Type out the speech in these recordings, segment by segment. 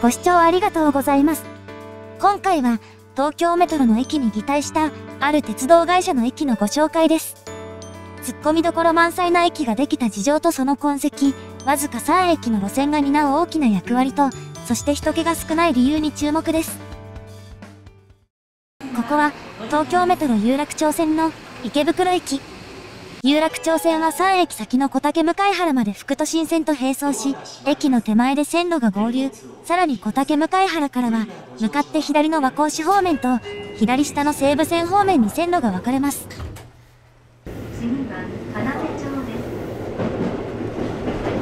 ご視聴ありがとうございます。今回は東京メトロの駅に擬態したある鉄道会社の駅のご紹介です。突っ込みどころ満載な駅ができた事情とその痕跡、わずか3駅の路線が担う大きな役割と、そして人気が少ない理由に注目です。ここは東京メトロ有楽町線の池袋駅。有楽町線は3駅先の小竹向原まで副都心線と並走し、駅の手前で線路が合流。さらに小竹向原からは、向かって左の和光市方面と、左下の西武線方面に線路が分かれます。次は要町です。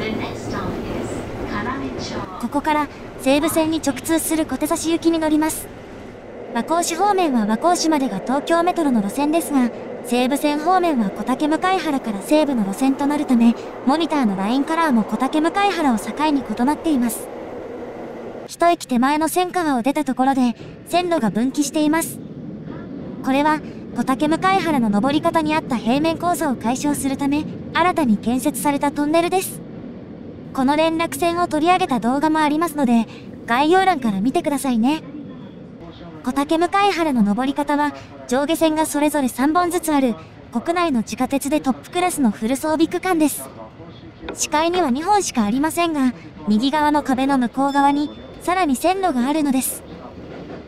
The next stop is 要町。ここから西武線に直通する小手差し行きに乗ります。和光市方面は和光市までが東京メトロの路線ですが、西武線方面は小竹向原から西武の路線となるため、モニターのラインカラーも小竹向原を境に異なっています。一駅手前の線川を出たところで、線路が分岐しています。これは、小竹向原の登り方にあった平面構造を解消するため、新たに建設されたトンネルです。この連絡線を取り上げた動画もありますので、概要欄から見てくださいね。小竹向原の登り方は、上下線がそれぞれ3本ずつある、国内の地下鉄でトップクラスのフル装備区間です。視界には2本しかありませんが、右側の壁の向こう側に、さらに線路があるのです。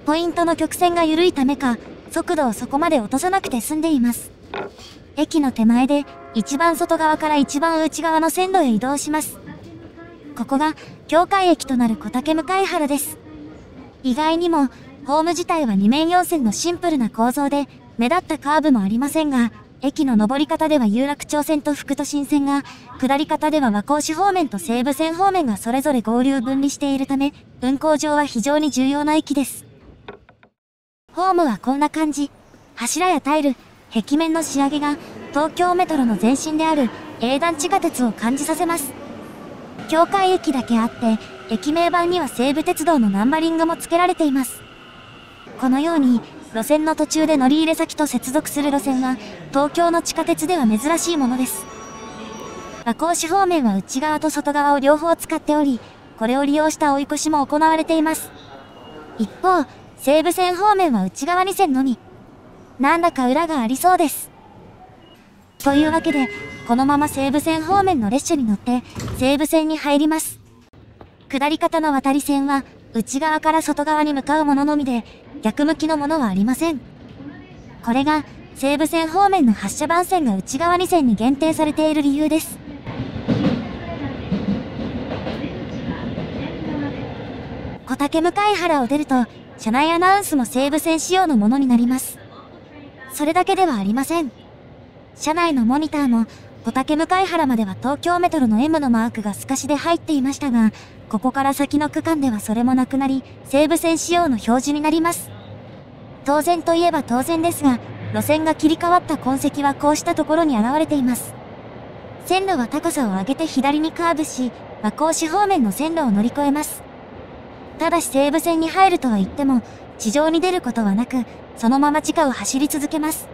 ポイントの曲線が緩いためか、速度をそこまで落とさなくて済んでいます。駅の手前で、一番外側から一番内側の線路へ移動します。ここが、境界駅となる小竹向原です。意外にも、ホーム自体は2面4線のシンプルな構造で、目立ったカーブもありませんが、駅の上り方では有楽町線と副都心線が、下り方では和光市方面と西武線方面がそれぞれ合流分離しているため、運行上は非常に重要な駅です。ホームはこんな感じ。柱やタイル、壁面の仕上げが、東京メトロの前身である、営団地下鉄を感じさせます。境界駅だけあって、駅名板には西武鉄道のナンバリングも付けられています。このように、路線の途中で乗り入れ先と接続する路線は、東京の地下鉄では珍しいものです。和光市方面は内側と外側を両方使っており、これを利用した追い越しも行われています。一方、西武線方面は内側2線のみ。なんだか裏がありそうです。というわけで、このまま西武線方面の列車に乗って、西武線に入ります。下り方の渡り線は、内側から外側に向かうもののみで、逆向きのものはありません。これが、西武線方面の発車番線が内側2線に限定されている理由です。小竹向原を出ると、車内アナウンスも西武線仕様のものになります。それだけではありません。車内のモニターも、小竹向原までは東京メトロの M のマークが透かしで入っていましたが、ここから先の区間ではそれもなくなり、西武線仕様の表示になります。当然といえば当然ですが、路線が切り替わった痕跡はこうしたところに現れています。線路は高さを上げて左にカーブし、和光市方面の線路を乗り越えます。ただし西武線に入るとは言っても、地上に出ることはなく、そのまま地下を走り続けます。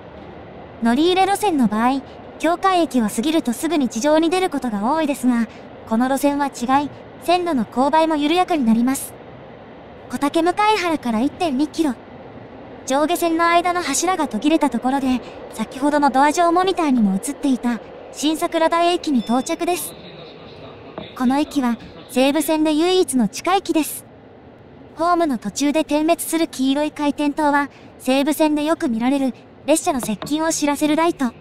乗り入れ路線の場合、境界駅を過ぎるとすぐに地上に出ることが多いですが、この路線は違い、線路の勾配も緩やかになります。小竹向原から 1.2 キロ。上下線の間の柱が途切れたところで、先ほどのドア上モニターにも映っていた、新桜台駅に到着です。この駅は、西武線で唯一の地下駅です。ホームの途中で点滅する黄色い回転灯は、西武線でよく見られる、列車の接近を知らせるライト。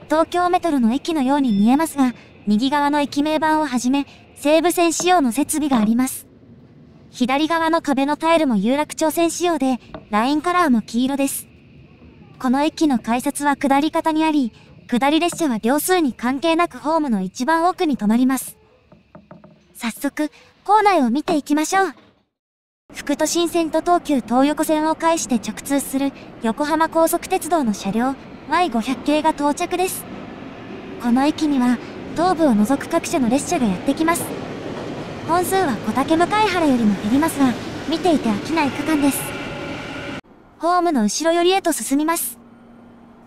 東京メトロの駅のように見えますが、右側の駅名板をはじめ、西武線仕様の設備があります。左側の壁のタイルも有楽町線仕様で、ラインカラーも黄色です。この駅の改札は下り方にあり、下り列車は両数に関係なくホームの一番奥に止まります。早速、構内を見ていきましょう。副都心線と東急東横線を介して直通する横浜高速鉄道の車両 Y500 系が到着です。この駅には東部を除く各社の列車がやってきます。本数は小竹向原よりも減りますが、見ていて飽きない区間です。ホームの後ろ寄りへと進みます。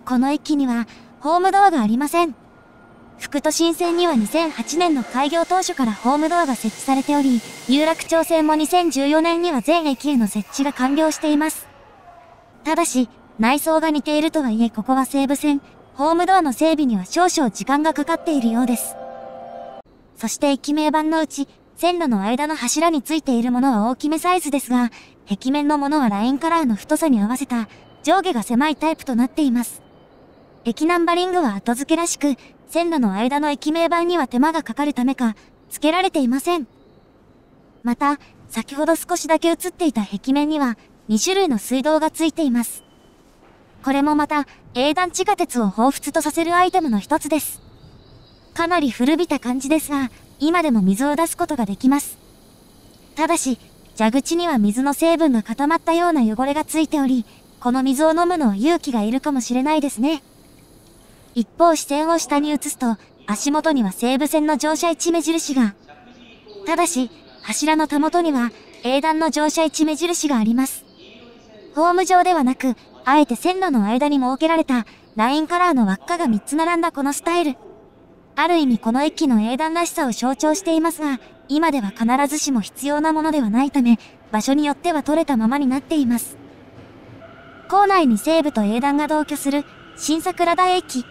この駅にはホームドアがありません。副都心線には2008年の開業当初からホームドアが設置されており、有楽町線も2014年には全駅への設置が完了しています。ただし、内装が似ているとはいえここは西武線、ホームドアの整備には少々時間がかかっているようです。そして駅名板のうち、線路の間の柱についているものは大きめサイズですが、壁面のものはラインカラーの太さに合わせた上下が狭いタイプとなっています。駅ナンバリングは後付けらしく、線路の間の駅名板には手間がかかるためか、付けられていません。また、先ほど少しだけ映っていた壁面には、2種類の水道がついています。これもまた、営団地下鉄を彷彿とさせるアイテムの一つです。かなり古びた感じですが、今でも水を出すことができます。ただし、蛇口には水の成分が固まったような汚れがついており、この水を飲むのは勇気がいるかもしれないですね。一方視線を下に移すと、足元には西武線の乗車位置目印が。ただし、柱のたもとには、営団の乗車位置目印があります。ホーム上ではなく、あえて線路の間に設けられた、ラインカラーの輪っかが3つ並んだこのスタイル。ある意味この駅の営団らしさを象徴していますが、今では必ずしも必要なものではないため、場所によっては取れたままになっています。構内に西武と営団が同居する新桜田駅。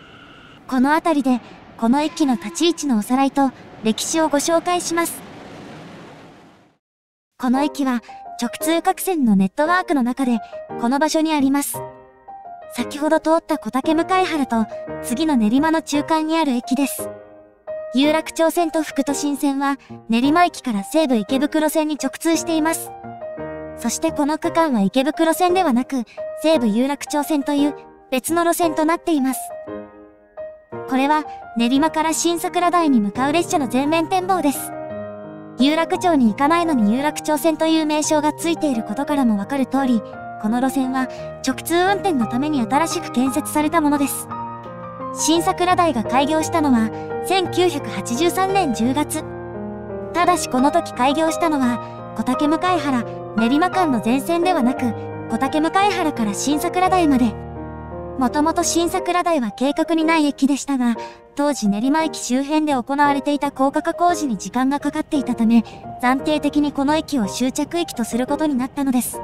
この辺りで、この駅の立ち位置のおさらいと歴史をご紹介します。この駅は直通各線のネットワークの中で、この場所にあります。先ほど通った小竹向原と次の練馬の中間にある駅です。有楽町線と副都心線は練馬駅から西武池袋線に直通しています。そしてこの区間は池袋線ではなく西武有楽町線という別の路線となっています。これは練馬から新桜台に向かう列車の全面展望です。有楽町に行かないのに有楽町線という名称がついていることからもわかる通り、この路線は直通運転のために新しく建設されたものです。新桜台が開業したのは1983年10月。ただしこの時開業したのは小竹向原、練馬間の全線ではなく小竹向原から新桜台まで。もともと新桜台は計画にない駅でしたが、当時練馬駅周辺で行われていた高架化工事に時間がかかっていたため、暫定的にこの駅を終着駅とすることになったのです。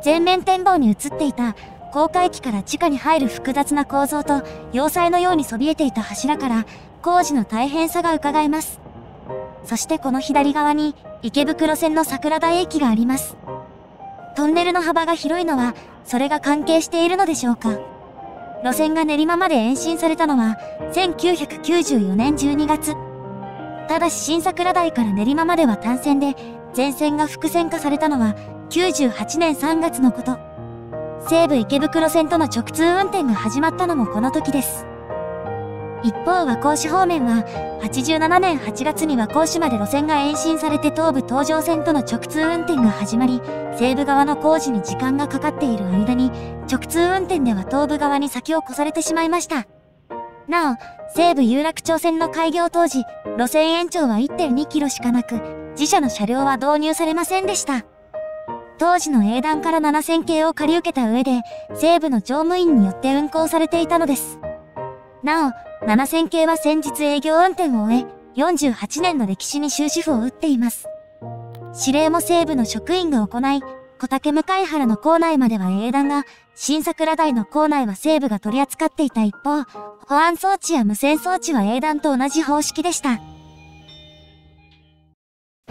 全面展望に映っていた高架駅から地下に入る複雑な構造と要塞のようにそびえていた柱から工事の大変さが伺えます。そしてこの左側に池袋線の桜台駅があります。トンネルの幅が広いのはそれが関係しているのでしょうか。路線が練馬まで延伸されたのは1994年12月。ただし新桜台から練馬までは単線で、全線が複線化されたのは98年3月のこと。西武池袋線との直通運転が始まったのもこの時です。一方和光市方面は87年8月に和光市まで路線が延伸されて東武東上線との直通運転が始まり、西武側の工事に時間がかかっている間に直通運転では東武側に先を越されてしまいました。なお、西武有楽町線の開業当時、路線延長は 1.2 キロしかなく、自社の車両は導入されませんでした。当時の営団から7000系を借り受けた上で、西武の乗務員によって運行されていたのです。なお、7000系は先日営業運転を終え、48年の歴史に終止符を打っています。指令も西武の職員が行い、小竹向原の構内までは営団が、新桜台の構内は西武が取り扱っていた一方、保安装置や無線装置は営団と同じ方式でした。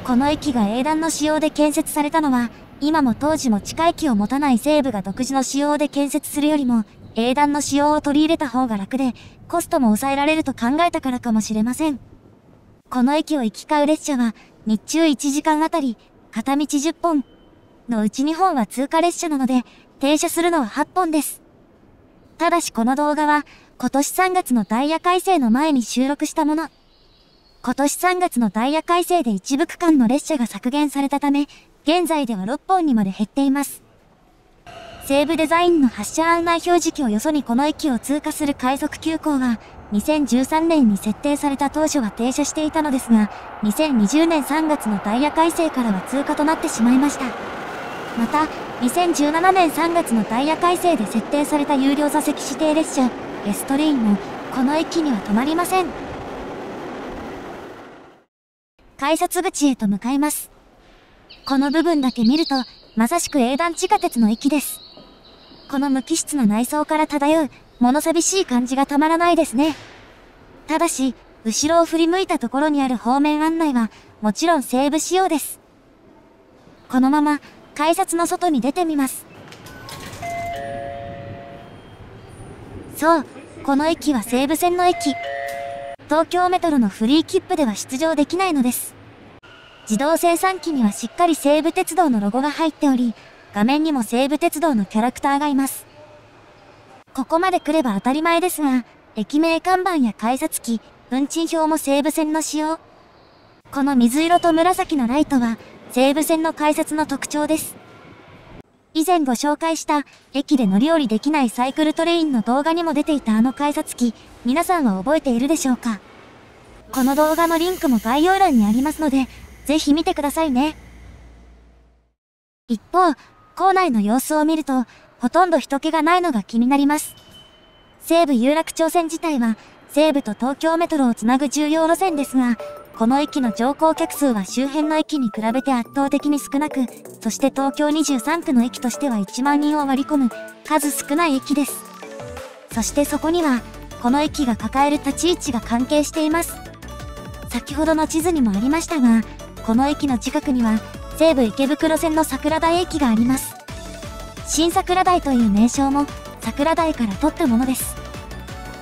この駅が営団の使用で建設されたのは、今も当時も地下駅を持たない西武が独自の仕様で建設するよりも、営団の仕様を取り入れた方が楽で、コストも抑えられると考えたからかもしれません。この駅を行き交う列車は、日中1時間あたり、片道10本のうち2本は通過列車なので、停車するのは8本です。ただしこの動画は、今年3月のダイヤ改正の前に収録したもの。今年3月のダイヤ改正で一部区間の列車が削減されたため、現在では6本にまで減っています。西武デザインの発車案内表示器をよそにこの駅を通過する快速急行は、2013年に設定された当初は停車していたのですが、2020年3月のダイヤ改正からは通過となってしまいました。また、2017年3月のダイヤ改正で設定された有料座席指定列車、エストレインも、この駅には止まりません。改札口へと向かいます。この部分だけ見ると、まさしく営団地下鉄の駅です。この無機質な内装から漂う、物寂しい感じがたまらないですね。ただし、後ろを振り向いたところにある方面案内は、もちろん西武仕様です。このまま、改札の外に出てみます。そう、この駅は西武線の駅。東京メトロのフリー切符では出場できないのです。自動精算機にはしっかり西武鉄道のロゴが入っており、画面にも西武鉄道のキャラクターがいます。ここまで来れば当たり前ですが、駅名看板や改札機、運賃表も西武線の仕様。この水色と紫のライトは、西武線の改札の特徴です。以前ご紹介した、駅で乗り降りできないサイクルトレインの動画にも出ていたあの改札機、皆さんは覚えているでしょうか？この動画のリンクも概要欄にありますので、ぜひ見てくださいね。一方、構内の様子を見ると、ほとんど人気がないのが気になります。西武有楽町線自体は、西武と東京メトロをつなぐ重要路線ですが、この駅の乗降客数は周辺の駅に比べて圧倒的に少なく、そして東京23区の駅としては1万人を割り込む数少ない駅です。そしてそこには、この駅が抱える立ち位置が関係しています。先ほどの地図にもありましたが、この駅の近くには、西武池袋線の桜台駅があります。新桜台という名称も、桜台から取ったものです。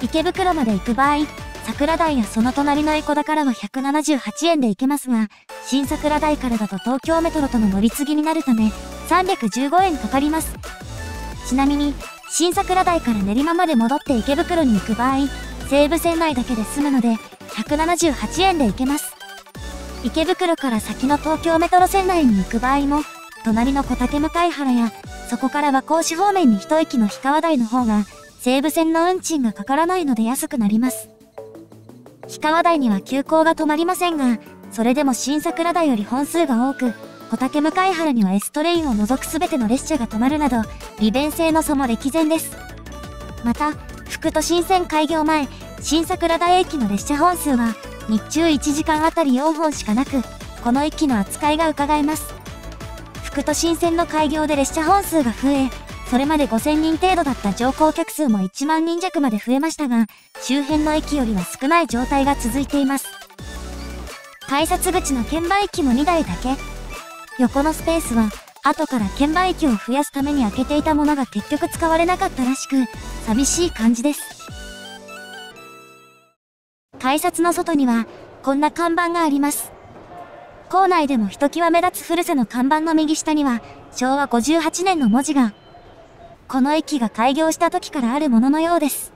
池袋まで行く場合、桜台やその隣の江古田からは178円で行けますが、新桜台からだと東京メトロとの乗り継ぎになるため、315円かかります。ちなみに、新桜台から練馬まで戻って池袋に行く場合、西武線内だけで済むので、178円で行けます。池袋から先の東京メトロ線内に行く場合も、隣の小竹向原や、そこから和光市方面に一駅の氷川台の方が、西武線の運賃がかからないので安くなります。氷川台には急行が止まりませんが、それでも新桜台より本数が多く、小竹向原には S トレインを除くすべての列車が止まるなど、利便性の差も歴然です。また、副都心線開業前、新桜台駅の列車本数は、日中1時間あたり4本しかなく、この駅の扱いが伺えます。副都心線の開業で列車本数が増え、それまで5000人程度だった乗降客数も1万人弱まで増えましたが、周辺の駅よりは少ない状態が続いています。改札口の券売機も2台だけ。横のスペースは、後から券売機を増やすために開けていたものが結局使われなかったらしく、寂しい感じです。改札の外には、こんな看板があります。構内でもひときわ目立つ古瀬の看板の右下には、昭和58年の文字が、この駅が開業した時からあるもののようです。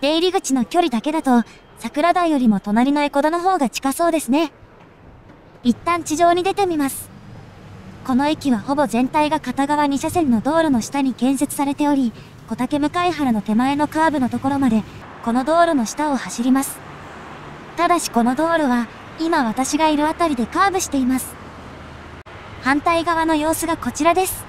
出入り口の距離だけだと、桜台よりも隣の江古田の方が近そうですね。一旦地上に出てみます。この駅はほぼ全体が片側2車線の道路の下に建設されており、小竹向原の手前のカーブのところまで、この道路の下を走ります。ただしこの道路は、今私がいるあたりでカーブしています。反対側の様子がこちらです。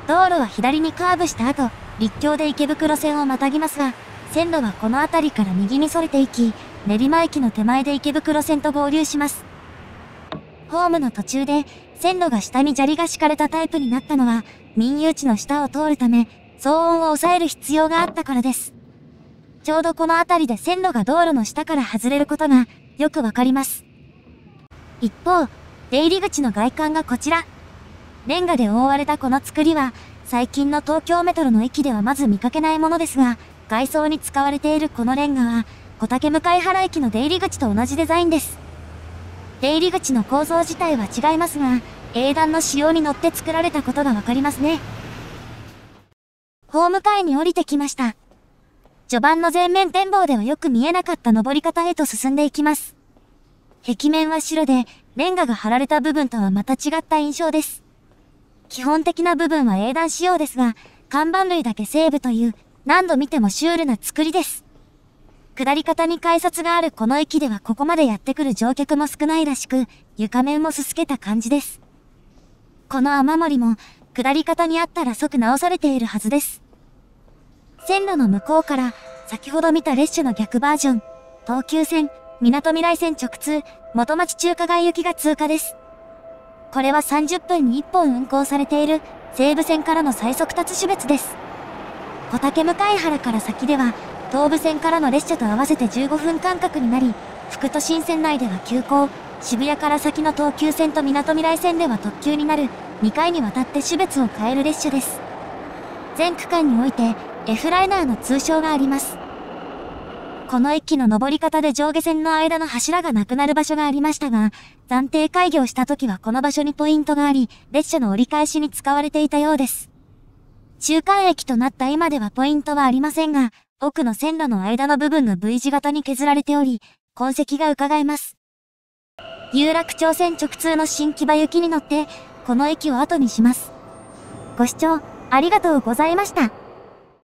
道路は左にカーブした後、立教で池袋線をまたぎますが、線路はこの辺りから右にそれていき、練馬駅の手前で池袋線と合流します。ホームの途中で、線路が下に砂利が敷かれたタイプになったのは、民有地の下を通るため、騒音を抑える必要があったからです。ちょうどこの辺りで線路が道路の下から外れることが、よくわかります。一方、出入り口の外観がこちら。レンガで覆われたこの作りは、最近の東京メトロの駅ではまず見かけないものですが、外装に使われているこのレンガは、小竹向原駅の出入り口と同じデザインです。出入り口の構造自体は違いますが、営団の仕様に乗って作られたことがわかりますね。ホーム階に降りてきました。序盤の前面展望ではよく見えなかった登り方へと進んでいきます。壁面は白で、レンガが貼られた部分とはまた違った印象です。基本的な部分は営団仕様ですが、看板類だけ西武という、何度見てもシュールな作りです。下り方に改札があるこの駅ではここまでやってくる乗客も少ないらしく、床面もすすけた感じです。この雨漏りも、下り方にあったら即直されているはずです。線路の向こうから、先ほど見た列車の逆バージョン、東急線、みなとみらい線直通、元町中華街行きが通過です。これは30分に1本運行されている西武線からの最速達種別です。小竹向原から先では、東武線からの列車と合わせて15分間隔になり、副都心線内では急行、渋谷から先の東急線とみなとみらい線では特急になる、2回にわたって種別を変える列車です。全区間において、F ライナーの通称があります。この駅の上り方で上下線の間の柱がなくなる場所がありましたが、暫定開業した時はこの場所にポイントがあり、列車の折り返しに使われていたようです。中間駅となった今ではポイントはありませんが、奥の線路の間の部分が V 字型に削られており、痕跡が伺えます。有楽町線直通の新木場行きに乗って、この駅を後にします。ご視聴ありがとうございました。